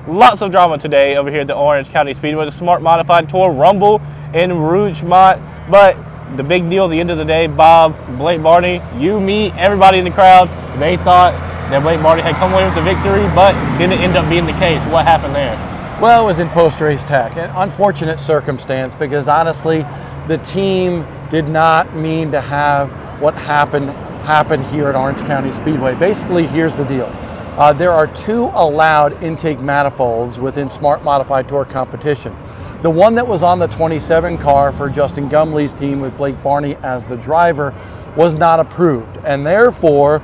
Lots of drama today over here at the Orange County Speedway, the Smart Modified Tour Rumble in Rougemont. But the big deal at the end of the day, Bob, Blake Barney, you, me, everybody in the crowd, they thought that Blake Barney had come away with the victory, but didn't end up being the case. What happened there? Well, it was in post-race tech. An unfortunate circumstance because honestly, the team did not mean to have what happened here at Orange County Speedway. Basically, here's the deal. There are 2 allowed intake manifolds within Smart Modified Tour competition. The one that was on the 27 car for Justin Gumley's team with Blake Barney as the driver was not approved, and therefore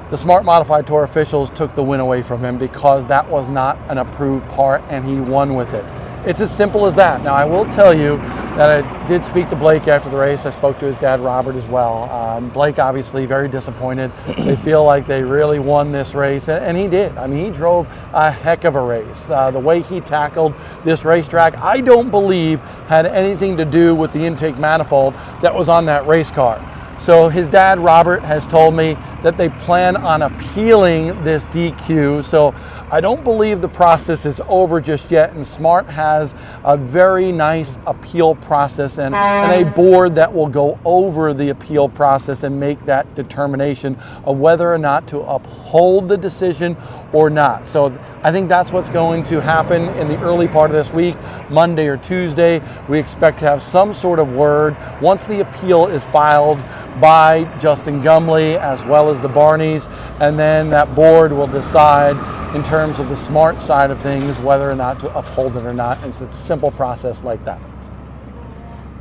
the Smart Modified Tour officials took the win away from him because that was not an approved part and he won with it. It's as simple as that. Now, I will tell you that I did speak to Blake after the race. I spoke to his dad, Robert, as well. Blake, obviously, very disappointed. They feel like they really won this race, and he did. I mean, he drove a heck of a race. The way he tackled this racetrack, I don't believe had anything to do with the intake manifold that was on that race car. So his dad, Robert, has told me that they plan on appealing this DQ. So I don't believe the process is over just yet, and Smart has a very nice appeal process and a board that will go over the appeal process and make that determination of whether or not to uphold the decision or not. So I think that's what's going to happen in the early part of this week, Monday or Tuesday. We expect to have some sort of word once the appeal is filed by Justin Gumley as well as the Barneys, and then that board will decide in terms of the Smart side of things whether or not to uphold it or not. It's a simple process like that.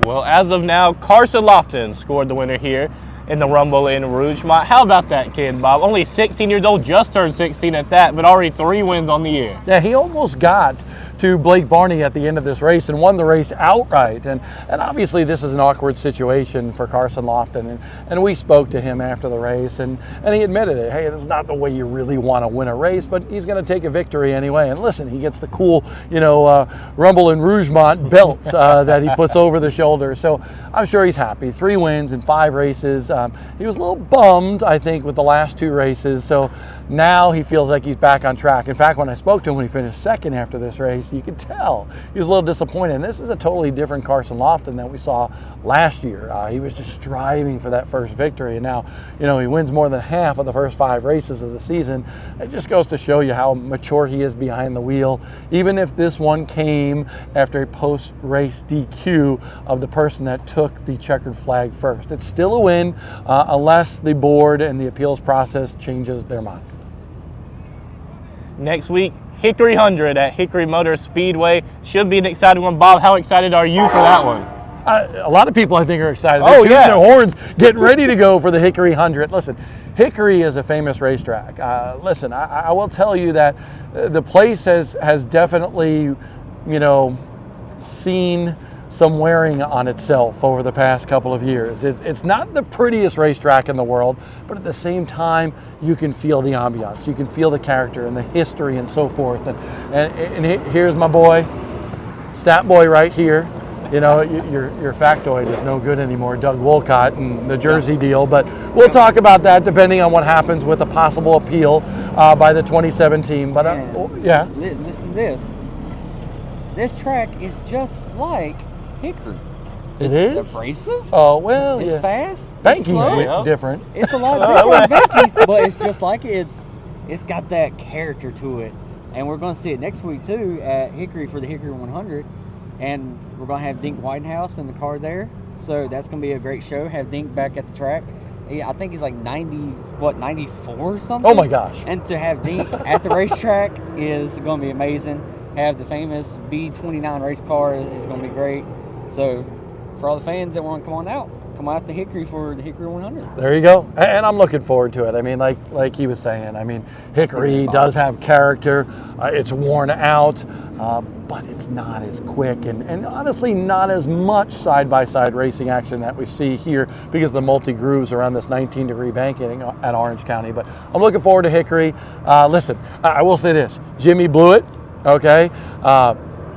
Well, as of now, Carson Lofton scored the winner here in the Rumble in Rougemont. How about that kid, Bob? Only 16 years old, just turned 16 at that, but already 3 wins on the year. Yeah, he almost got to Blake Barney at the end of this race and won the race outright. And obviously this is an awkward situation for Carson Lofton. And we spoke to him after the race, and he admitted it. Hey, this is not the way you really want to win a race, but he's going to take a victory anyway. And listen, he gets the cool, Rumble in Rougemont belt that he puts over the shoulder. So I'm sure he's happy. 3 wins in 5 races. He was a little bummed, I think, with the last 2 races. So now he feels like he's back on track. In fact, when I spoke to him when he finished second after this race, you could tell he was a little disappointed. And this is a totally different Carson Lofton than we saw last year. He was just striving for that first victory. And now, he wins more than half of the first 5 races of the season. It just goes to show you how mature he is behind the wheel, even if this one came after a post-race DQ of the person that took the checkered flag first. It's still a win unless the board and the appeals process changes their mind. Next week, Hickory 100 at Hickory Motor Speedway. Should be an exciting one. Bob, how excited are you for that one? A lot of people, I think, are excited. Oh, They're tuning their horns, getting ready to go for the Hickory 100. Listen, Hickory is a famous racetrack. Listen, I will tell you that the place has definitely, seen some wearing on itself over the past couple of years. It's not the prettiest racetrack in the world, but at the same time, you can feel the ambiance. You can feel the character and the history and so forth. And here's my boy, Stat Boy right here. Your factoid is no good anymore, Doug Wolcott and the Jersey deal, but we'll talk about that depending on what happens with a possible appeal by the 27 team. But yeah. Listen to this. This track is just like Hickory. It's abrasive. Oh, well, it's yeah. fast. Banking's different. It's a lot different, banking, but it's just like it's got that character to it. And we're going to see it next week, too, at Hickory for the Hickory 100. And we're going to have Dink Whitehouse in the car there. So that's going to be a great show. Have Dink back at the track. I think he's like 94 or something? Oh, my gosh. And to have Dink at the racetrack is going to be amazing. Have the famous B29 race car is going to be great. So for all the fans that want to come out to Hickory for the Hickory 100. There you go. And I'm looking forward to it. I mean, like he was saying, Hickory does have character. It's worn out, but it's not as quick and honestly not as much side-by-side racing action that we see here because the multi-grooves around this 19-degree banking at Orange County. But I'm looking forward to Hickory. Listen, I will say this. Jimmy blew it, okay?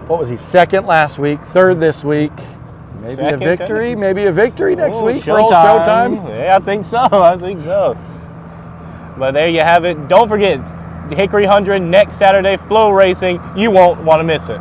What was he, second last week, third this week? Maybe a victory next week for old Showtime. Yeah, I think so. But there you have it. Don't forget, Hickory 100 next Saturday, Flow Racing. You won't want to miss it.